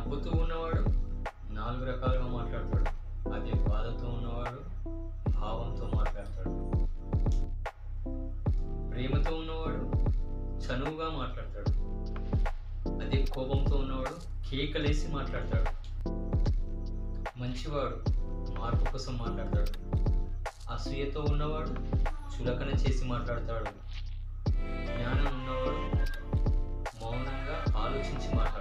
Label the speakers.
Speaker 1: నవ్వుతూ ఉన్నవాడు 4 రకాలుగా మాట్లాడతాడు. అదే బాధతో ఉన్నవాడు భావంతో మాట్లాడతాడు. ప్రేమతో ఉన్నవాడు చనువుగా మాట్లాడతాడు. అదే కోపంతో ఉన్నవాడు కేకలేసి మాట్లాడతాడు. మంచివాడు మార్పు కోసం మాట్లాడతాడు. అసూయతో ఉన్నవాడు చులకన చేసి మాట్లాడతాడు. జ్ఞానం ఉన్నవాడు మౌనంగా ఆలోచించి మాట్లాడతాడు.